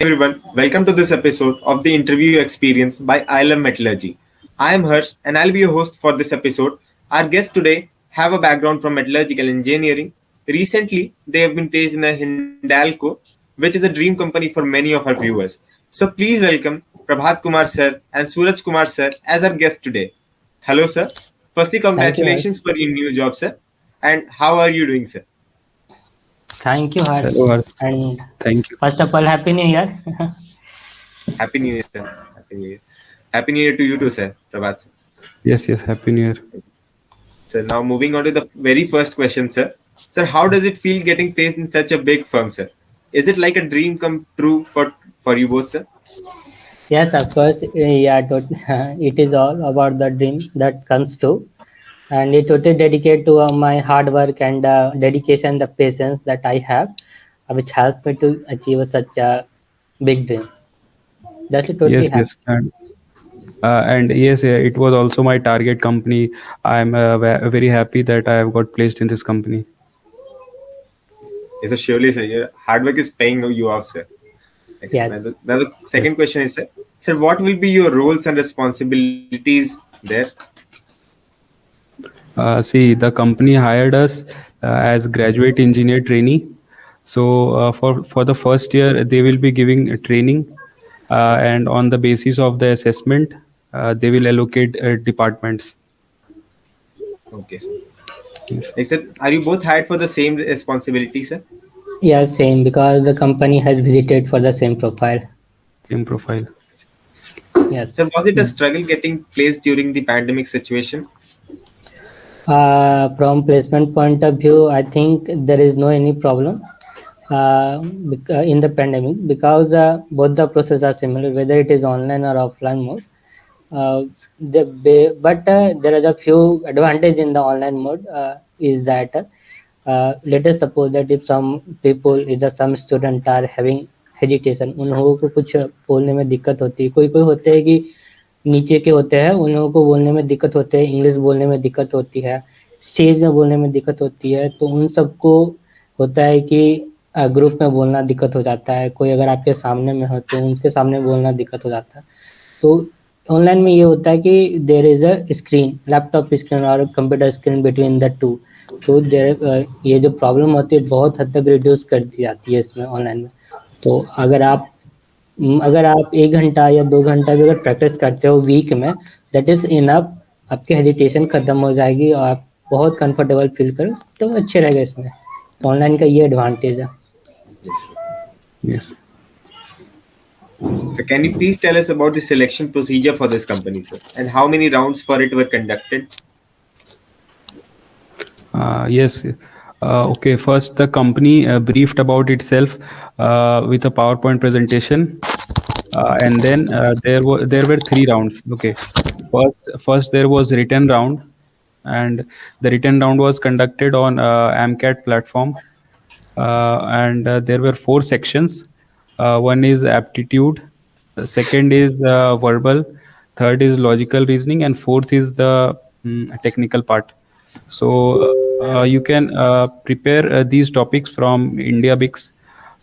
everyone, welcome to this episode of the interview experience by I Love Metallurgy. I am Harsh and I'll be your host for this episode. Our guests today have a background from metallurgical engineering. Recently, they have been placed in a Hindalco, which is a dream company for many of our viewers. So please welcome Prabhat Kumar sir and Suraj Kumar sir as our guests today. Hello sir. Firstly, Thank you, Harsh. congratulations for your new job sir. And how are you doing sir? Thank you, Harsh. Hello, Harsh. And Thank you. first of all, Happy New Year. Happy New Year sir. Happy New Year. Happy New Year to you too sir, Prabhat sir. Yes, Happy New Year. So now moving on to the very first question, sir. Sir, how does it feel getting placed in such a big firm, sir? Is it like a dream come true for you both, sir? Yes, of course. Yeah, it is all about the dream that comes true. And it totally dedicate to my hard work and dedication, the patience that I have, which helps me to achieve such a big dream. That's it totally happy. Yes, and yes, it was also my target company. I'm very happy that I have got placed in this company. Yes, sir, surely, sir. Your hard work is paying you off, sir. Excellent. Yes. Now the second question is, sir. Sir, what will be your roles and responsibilities there? See, the company hired us as graduate engineer trainee. So for the first year, they will be giving training, and on the basis of the assessment, they will allocate departments. Okay, sir. Yes. Sir, are you both hired for the same responsibility, sir? Yes, same, because the company has visited for the same profile. Same profile. Yes. Sir, was it a struggle getting placed during the pandemic situation? From placement point of view, I think there is no any problem in the pandemic, because both the process are similar, whether it is online or offline mode. But there is a few advantage in the online mode, is that let us suppose that if some people, either some student are having hesitation, उन लोगों को कुछ बोलने में दिक्कत होती है, कोई होते हैं कि नीचे के होते हैं, उन लोगों को बोलने में दिक्कत होती है, इंग्लिश बोलने में दिक्कत होती है, स्टेज में बोलने में दिक्कत होती है, तो उन सबको होता है कि ग्रुप में बोलना दिक्कत हो जाता है, कोई अगर आपके सामने में हो तो उनके सामने बोलना दिक्कत हो जाता है. तो ऑनलाइन में ये होता है कि there is a screen, laptop screen और computer screen between the two. तो ये जो प्रॉब्लम होती है बहुत हद तक रिड्यूस कर दी जाती है इसमें ऑनलाइन में. तो अगर आप 1 घंटा या 2 घंटा भी अगर प्रैक्टिस करते हो वीक में, दैट इज इनफ. आपकी हेजिटेशन खत्म हो जाएगी और आप बहुत कंफर्टेबल फील करो तो अच्छे रहेगा इसमें. तो ऑनलाइन का ये एडवांटेज है. Yes. So can you please tell us about the selection procedure for this company, sir, and how many rounds for it were conducted? Yes. Okay. First, the company briefed about itself with a PowerPoint presentation, and then there were 3 rounds. Okay. First there was written round, and the written round was conducted on AMCAT platform, and there were 4 sections. One is aptitude, second is verbal, third is logical reasoning, and fourth is the technical part. So you can prepare these topics from IndiaBix,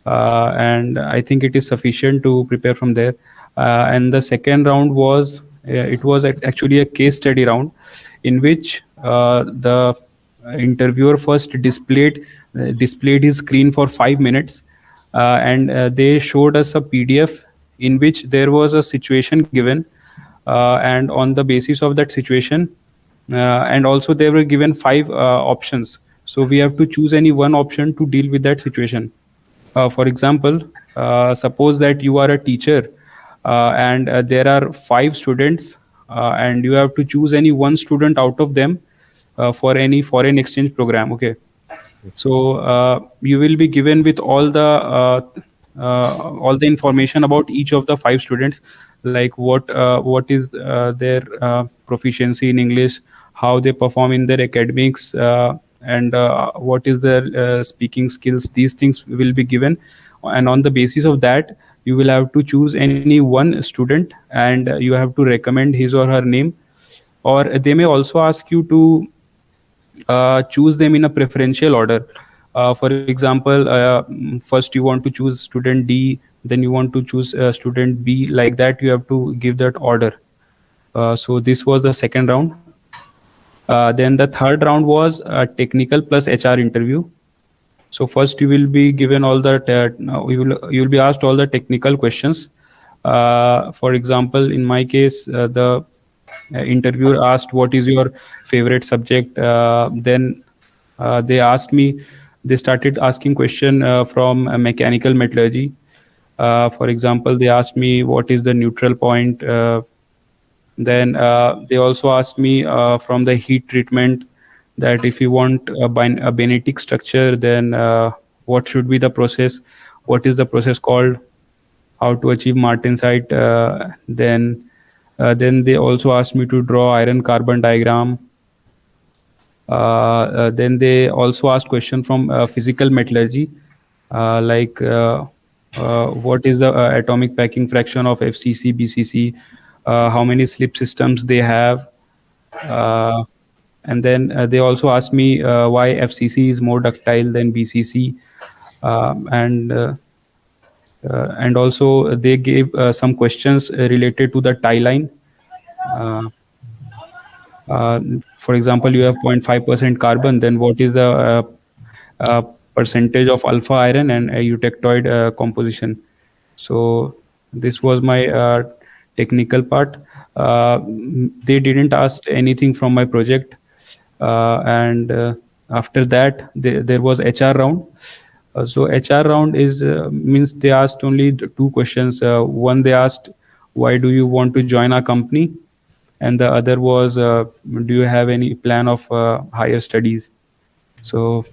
and I think it is sufficient to prepare from there. And the second round was actually a case study round, in which the interviewer first displayed his screen for 5 minutes, and they showed us a PDF in which there was a situation given, and on the basis of that situation, and also they were given 5 options. So we have to choose any one option to deal with that situation. For example, suppose that you are a teacher, and there are 5 students, and you have to choose any one student out of them for any foreign exchange program. Okay. So you will be given with all the information about each of the 5 students, like what is their proficiency in English, how they perform in their academics, and what is their speaking skills. These things will be given, and on the basis of that, you will have to choose any one student, and you have to recommend his or her name, or they may also ask you to choose them in a preferential order. For example, first you want to choose student D, then you want to choose student B, like that you have to give that order. So this was the second round. Then the third round was a technical plus HR interview. So first you will be given all the you will be asked all the technical questions. For example, in my case, the interviewer asked what is your favorite subject. Then they asked me. They started asking question from mechanical metallurgy. For example, they asked me what is the neutral point. Then they also asked me from the heat treatment, that if you want a benetic structure, then what should be the process? What is the process called? How to achieve martensite? Then they also asked me to draw iron carbon diagram. Then they also asked question from physical metallurgy, like what is the atomic packing fraction of FCC, BCC, how many slip systems they have. Uh, and then they also asked me why FCC is more ductile than BCC. And also they gave some questions related to the tie line. Uh, uh, for example, you have 0.5% carbon, then what is the uh, percentage of alpha iron and eutectoid composition? So this was my technical part. They didn't ask anything from my project. And after that, there was HR round. So HR round is means they asked only two questions. One, they asked, why do you want to join our company? And the other was, do you have any plan of higher studies? So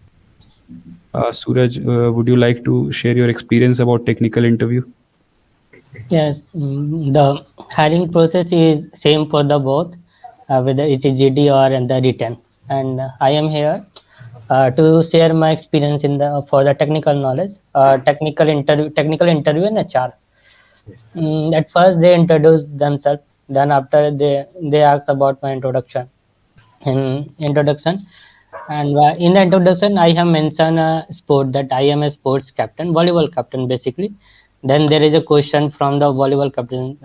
Suraj, would you like to share your experience about technical interview? Yes, the hiring process is same for the both, whether it is GD or in the written. And I am here to share my experience in the for the technical knowledge, technical interview and HR. At first, they introduce themselves. Then after they ask about my introduction. In introduction, and in the introduction, I have mentioned a sport that I am a sports captain, volleyball captain basically. Then there is a question from the volleyball captain,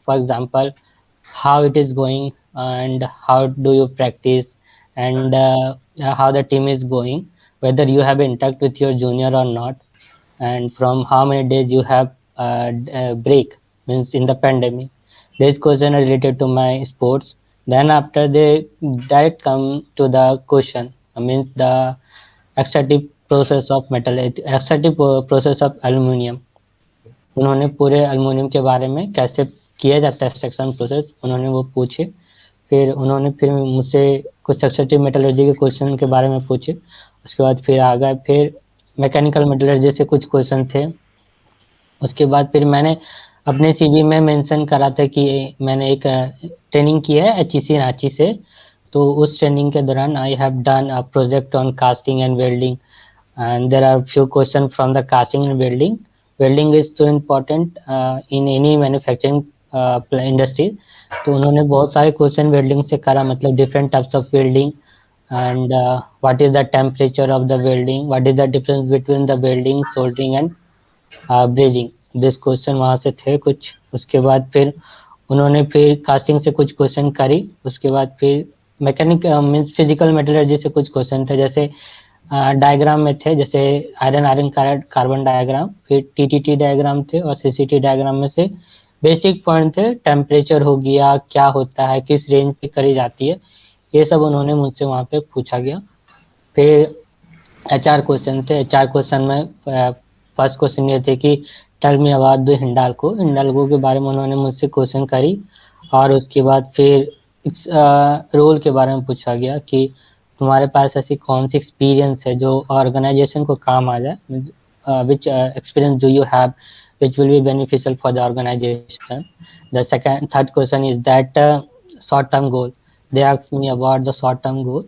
for example, how it is going and how do you practice, and how the team is going, whether you have interact with your junior or not, and from how many days you have break, means in the pandemic. This question are related to my sports. Then after they direct come to the question, means the extractive process of metal, extractive process of aluminium. उन्होंने पूरे aluminium के बारे में कैसे किया जाता है extraction process, उन्होंने वो पूछे। फिर मुझसे कुछ एक्सट्रैक्टिव मेटलर्जी के क्वेश्चन के बारे में पूछे। उसके बाद फिर आ गए, फिर मैकेनिकल मेटलर्जी से कुछ क्वेश्चन थे। उसके बाद फिर मैंने अपने सीवी में मेंशन करा था कि मैंने एक ट्रेनिंग की है एचईसी रांची से। तो उस ट्रेनिंग के दौरान I have done a project on casting and welding, and there are few questions from the casting and welding. Welding is so important in any manufacturing industry. तो उन्होंने बहुत सारे क्वेश्चन वेल्डिंग से करा, मतलब different types of welding, and what is the temperature of the welding, what is the difference between the welding, soldering and brazing. This question वहाँ से थे कुछ। उसके बाद फिर उन्होंने फिर कास्टिंग से कुछ क्वेश्चन करी। उसके बाद फिर मैकेनिक मीन्स फिजिकल मेटलर्जी से कुछ क्वेश्चन थे, जैसे डायग्राम में थे, जैसे आयरन कार्बन डायग्राम, फिर टीटीटी डायग्राम थे, और सीसीटी डायग्राम में से बेसिक पॉइंट थे, टेम्परेचर हो गया, क्या होता है, किस रेंज पे करी जाती है, ये सब उन्होंने मुझसे वहाँ पे पूछा गया। फिर HR क्वेश्चन थे। HR क्वेश्चन में फर्स्ट क्वेश्चन ये थे कि tell me about the Hindalco. Hindalco के बारे में उन्होंने मुझसे क्वेश्चन करी। और उसके बाद फिर रोल के बारे में पूछा गया कि तुम्हारे पास ऐसी कौन सी एक्सपीरियंस है जो ऑर्गेनाइजेशन को काम आ जाए, which experience do you have which will be beneficial for the organization. The third question is that short-term goal. They asked me about the short-term goal,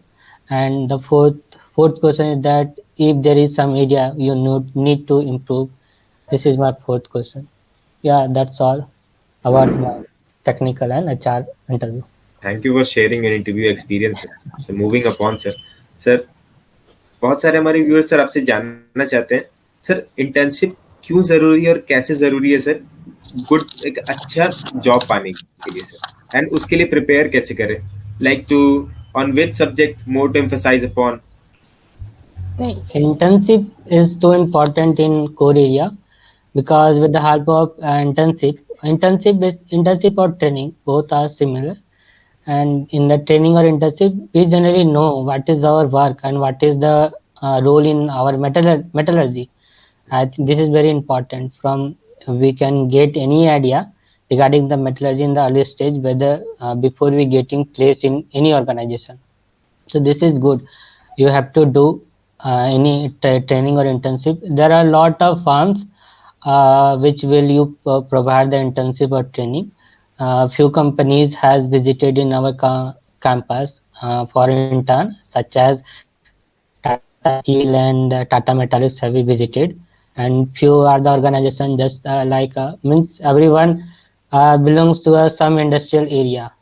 and the fourth question is that if there is some area you need to improve. This is my fourth question. Yeah, that's all about my technical and HR interview. Thank you for sharing an interview experience, sir. So moving upon, sir बहुत सारे हमारे viewers sir आपसे जानना चाहते हैं, sir internship क्यों जरूरी है और कैसे जरूरी है सर गुड एक अच्छा जॉब पाने के लिए सर, एंड उसके लिए प्रिपेयर कैसे करें, like to on which subject more to emphasise upon. Internship is so important in core area because with the help of internship or training, both are similar. And in the training or internship, we generally know what is our work and what is the role in our metallurgy. I think this is very important. From we can get any idea regarding the metallurgy in the early stage, whether before we getting placed in any organization. So this is good. You have to do any training or internship. There are a lot of firms which will you provide the internship or training. Few companies has visited in our campus for intern, such as Tata Steel and Tata Metallics have we visited, and few are the organization just means everyone belongs to some industrial area.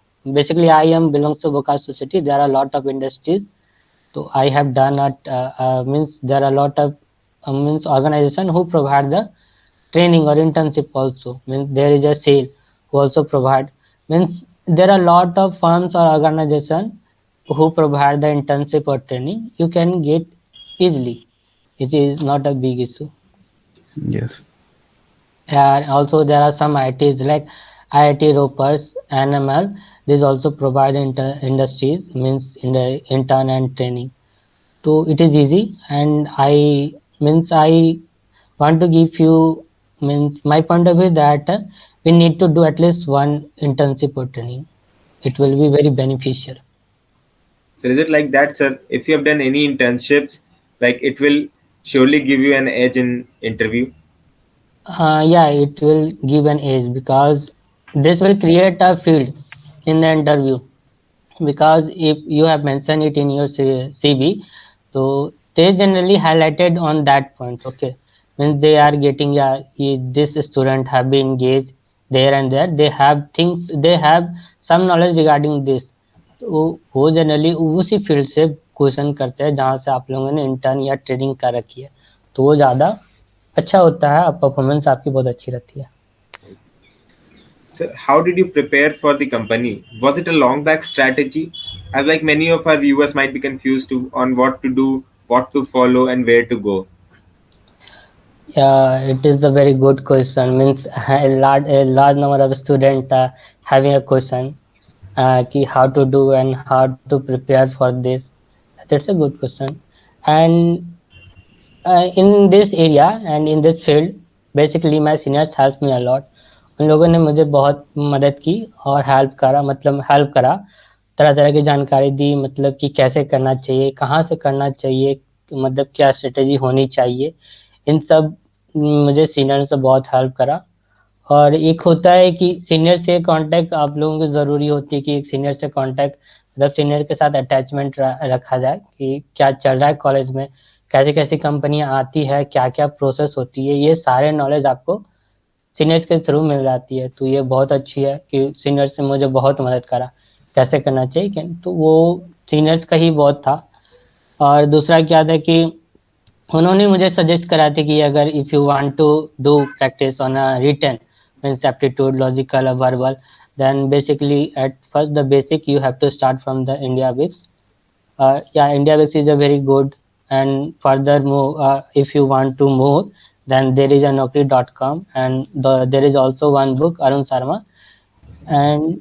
Basically, I am belongs to Bokar Society. There are a lot of industries, so I have done means there are a lot of means organization who provide the training or internship also. Means there is a sale who also provide. Means there are a lot of firms or organization who provide the internship or training. You can get easily. It is not a big issue. Yes. And also there are some ITs like IIT Ropers, NML. These also provide industries means in the intern and training. So it is easy, and I want to give you means my point of view that we need to do at least one internship or training. It will be very beneficial. So is it like that, sir? If you have done any internships, like it will surely give you an edge in interview. Yeah, it will give an edge because this will create a field in the interview. Because if you have mentioned it in your CV, so they generally highlighted on that point. Okay, means they are getting, yeah, this student have been engaged there and there. They have things, they have some knowledge regarding this. तो वो generally उसी field से question करते हैं जहाँ से आप लोगों ने इंटर्न या ट्रेनिंग कर रखी है, तो वो ज़्यादा अच्छा होता है, परफॉर्मेंस आपकी बहुत अच्छी रहती है. So how did you prepare for the company? Was it a long back strategy? As like many of our viewers might be confused on what to do, what to follow, and where to go. Yeah, it is a very good question. Means a large number of students having a question ki how to do and how to prepare for this. That's a good question. And in this area and in this field, basically my seniors helped me a lot. उन लोगों ने मुझे बहुत मदद की और help करा, तरह तरह की जानकारी दी, मतलब कि कैसे करना चाहिए, कहाँ से करना चाहिए, मतलब क्या स्ट्रेटेजी होनी चाहिए. इन सब मुझे सीनियर से बहुत हेल्प करा. और एक होता है कि सीनियर से कांटेक्ट आप लोगों को ज़रूरी होती है कि एक सीनियर से कांटेक्ट, मतलब सीनियर के साथ अटैचमेंट रखा जाए कि क्या चल रहा है कॉलेज में, कैसी कैसी कंपनियां आती है, क्या क्या प्रोसेस होती है, ये सारे नॉलेज आपको सीनियर्स के थ्रू मिल जाती है. तो ये बहुत अच्छी है कि सीनियर्स ने मुझे बहुत मदद करा कैसे करना चाहिए, तो वो सीनियर्स का ही बहुत था. और दूसरा क्या था कि उन्होंने मुझे सजेस्ट करा था कि अगर if you want to do practice on a written means aptitude logical verbal, then basically at first the basic you have to start from the India Wix. Yeah, India Wix is a very good, and furthermore if you want to move, then there is a naukri.com, and there is also one book Arun Sharma, and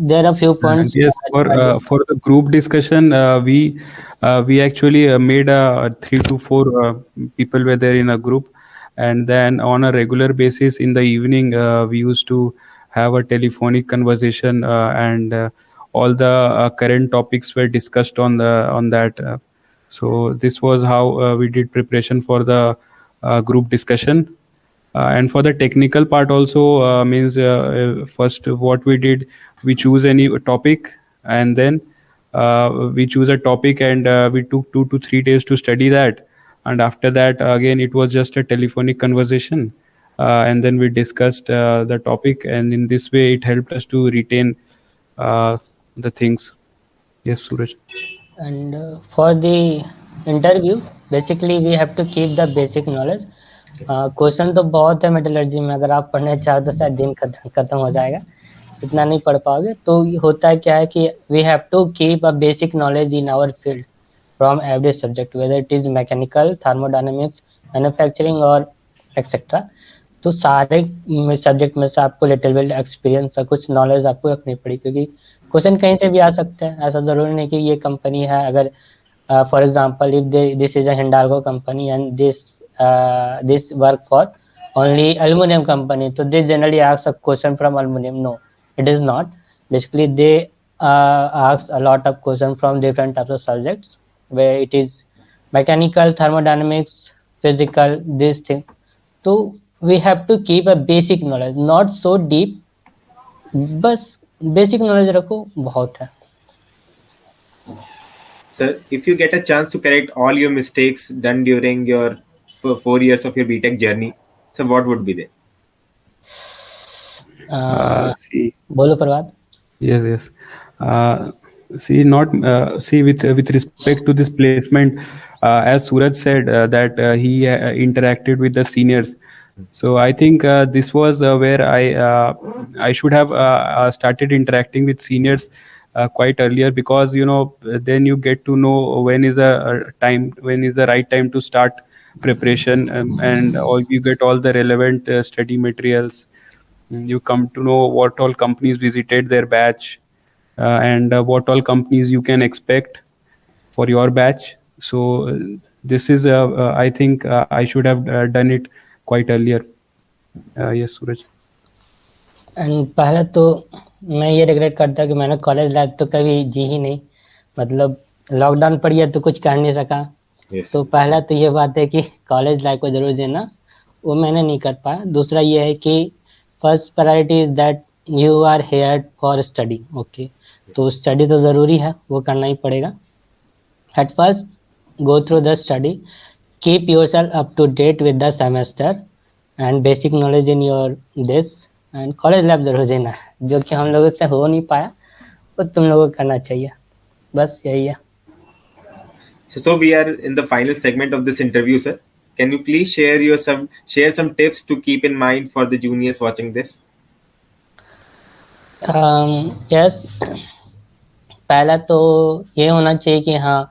there are few And points yes, for the group discussion, we actually made 3 to 4 people were there in a group, and then on a regular basis in the evening we used to have a telephonic conversation, and all the current topics were discussed on that. So this was how we did preparation for the group discussion. And for the technical part also, means first what we did, we choose any topic, and then we choose a topic, and we took 2 to 3 days to study that. And after that, again, it was just a telephonic conversation, and then we discussed the topic, and in this way it helped us to retain the things. Yes, Suraj. And for the interview, basically we have to keep the basic knowledge. Question तो बहुत है metallurgy में, अगर आप पढ़ने चाहो तो शायद दिन खत्म हो जाएगा, इतना नहीं पढ़ पाओगे। तो होता क्या है कि we have to keep a basic knowledge in our field from every subject, whether it is mechanical, thermodynamics, manufacturing और एक्सेट्रा। तो सारे सब्जेक्ट में से आपको लिटिल बिट एक्सपीरियंस, कुछ नॉलेज आपको रखनी पड़ी, क्योंकि क्वेश्चन कहीं से भी आ सकते हैं। ऐसा जरूरी नहीं कि ये कंपनी है, अगर for example, if this is a Hindalco company and this work for only aluminum company, so they generally ask a question from aluminum. No, it is not. Basically, they ask a lot of questions from different types of subjects, where it is mechanical, thermodynamics, physical, these things. So we have to keep a basic knowledge, not so deep, बस basic knowledge रखो, बहुत है। Sir, if you get a chance to correct all your mistakes done during your 4 years of your BTech journey, so what would be they? See, बोलो प्रभात। yes. See, not see with respect to this placement, as Suraj said that he interacted with the seniors. So I think this was where I should have started interacting with seniors quite earlier, because then you get to know when is the right time to start preparation, and all you get all the relevant study materials. You come to know what all companies visited their batch, and what all companies you can expect for your batch. So this is I think I should have done it quite earlier. Yes, Suraj. And पहले तो मैं ये regret करता कि मैंने college life तो कभी जी ही नहीं, मतलब लॉकडाउन पड़ गया तो कुछ कर नहीं सका। Yes. तो पहला तो ये बात है कि कॉलेज लाइफ को जरूर जीना, वो मैंने नहीं कर पाया। दूसरा ये है कि first priority is that you are here for study. Okay, तो स्टडी तो ज़रूरी है, वो करना ही पड़ेगा। At first go through the study, keep yourself up to date with the semester and basic knowledge in your this, and college life जरूर जीना है, जो कि हम लोगों से हो नहीं पाया, वो तुम लोगों को करना चाहिए। बस यही है। So we are in the final segment of this interview, sir. Can you please share some tips to keep in mind for the juniors watching this? Yes, पहला तो ये होना चाहिए कि हाँ,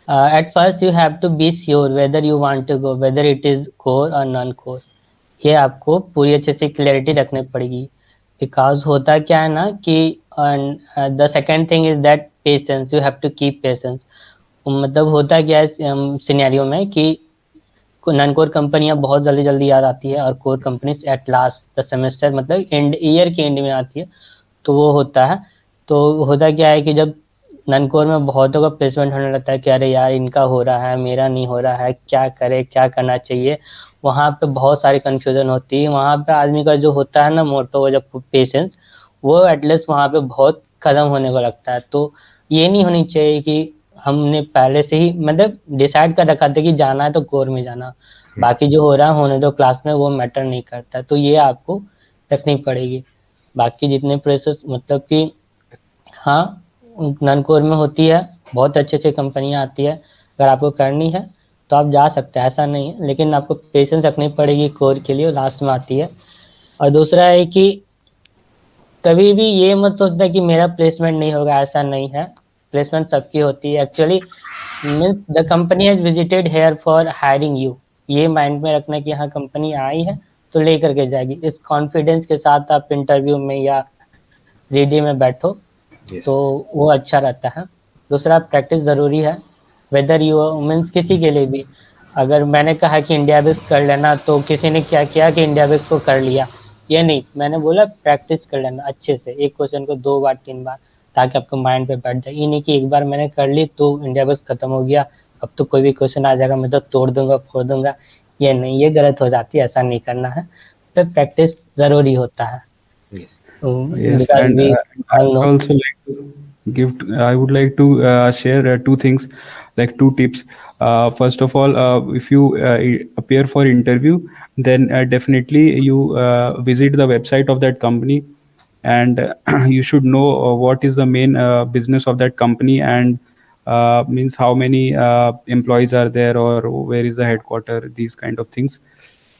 at first you have to be sure whether you want to go, whether it is core और non core. ये आपको पूरी अच्छे से क्लैरिटी रखनी पड़ेगी, बिकॉज होता क्या है ना कि the second thing is that patience, you have to keep patience. मतलब होता क्या है सिनेरियो में कि नॉन कोर कंपनियां बहुत जल्दी जल्दी याद आती है, और core companies at last the semester, मतलब एंड ईयर के एंड में आती है। तो वो होता है। तो होता क्या है कि जब नॉन कोर में बहुतों का प्लेसमेंट होने लगता है कि अरे यार इनका हो रहा है, मेरा नहीं हो रहा है, क्या करे, क्या करना चाहिए, वहाँ पे बहुत सारी कन्फ्यूजन होती है। वहाँ पे आदमी का जो होता है ना मोटो, जब पेशेंस, वो एटलीस्ट वहाँ पे बहुत खत्म होने को लगता है। तो ये नहीं होनी चाहिए कि हमने पहले से ही मतलब डिसाइड कर रखा था कि जाना है तो कोर में जाना, बाकी जो हो रहा है होने दो क्लास में, वो मैटर नहीं करता। तो ये आपको रखनी पड़ेगी। बाकी जितने प्रोसेस मतलब कि हाँ नॉन कोर में होती है, बहुत अच्छे अच्छे कंपनियां आती है, अगर आपको करनी है तो आप जा सकते हैं, ऐसा नहीं है, लेकिन आपको पेशेंस रखनी पड़ेगी कोर के लिए, लास्ट में आती है। और दूसरा है कि कभी भी ये मत सोचना कि मेरा प्लेसमेंट नहीं होगा, ऐसा नहीं है, प्लेसमेंट सबकी होती है। Actually means the company has visited here for hiring you, ये माइंड में रखना कि हाँ कंपनी आई है तो ले करके जाएगी। इस कॉन्फिडेंस के साथ आप इंटरव्यू में या जीडी में बैठो, Yes. तो वो अच्छा रहता है। दूसरा प्रैक्टिस ज़रूरी है, वेदर यू मीन्स किसी के लिए भी। अगर मैंने कहा कि इंडिया बेस कर लेना, तो किसी ने क्या किया कि इंडिया बेस को कर लिया, ये नहीं, मैंने बोला प्रैक्टिस कर लेना अच्छे से, एक क्वेश्चन को 2 बार 3 बार, ताकि आपको माइंड पे बैठ जाए। ये नहीं कि एक बार मैंने कर ली तो इंडिया बेस खत्म हो गया, अब तो कोई भी क्वेश्चन आ जाएगा मैं तो तोड़ दूंगा फोड़ दूंगा, ये नहीं, ये गलत हो जाती है, ऐसा नहीं करना है। तो प्रैक्टिस ज़रूरी होता है। Yes. Yes, because and we I all would know. also like to I would like to share two things, like two tips. First of all, if you appear for interview, then definitely you visit the website of that company, and you should know what is the main business of that company, and means how many employees are there, or where is the headquarter, these kind of things.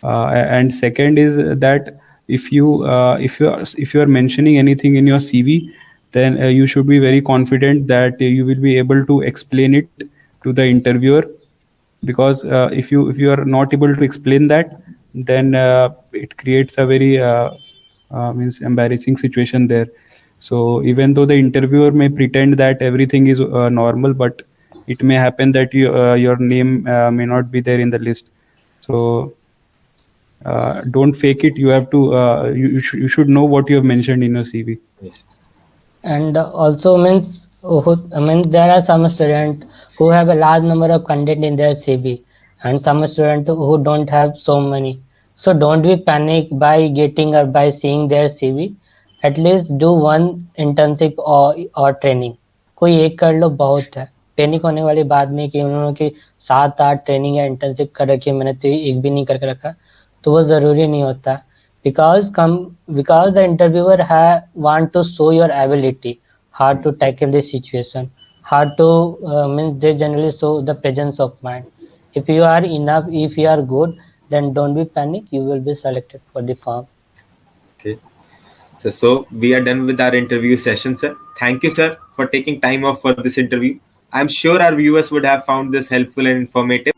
And second is that if you are mentioning anything in your CV, then you should be very confident that you will be able to explain it to the interviewer, because if you are not able to explain that, then it creates a very means embarrassing situation there. So even though the interviewer may pretend that everything is normal, but it may happen that your name may not be there in the list. So don't fake it. You have to you should know what you have mentioned in your CV. Yes. And also means I mean there are some students who have a large number of content in their CV, and some students who don't have so many. So don't be panic by getting or by seeing their CV. At least do one internship or training. कोई एक कर लो बहुत है. Panic होने वाली बात नहीं कि उन्होंने कि 7-8 ट्रेनिंग या इंटर्नशिप कर रखी है, मैंने तो एक भी नहीं करके रखा, तो वो ज़रूरी नहीं होता. Because the interviewer want to show your ability, how to tackle the situation, how to means they generally show the presence of mind. If you are enough, if you are good, then don't be panic, you will be selected for the firm. Okay. So we are done with our interview session, sir. Thank you, sir, for taking time off for this interview. I'm sure our viewers would have found this helpful and informative.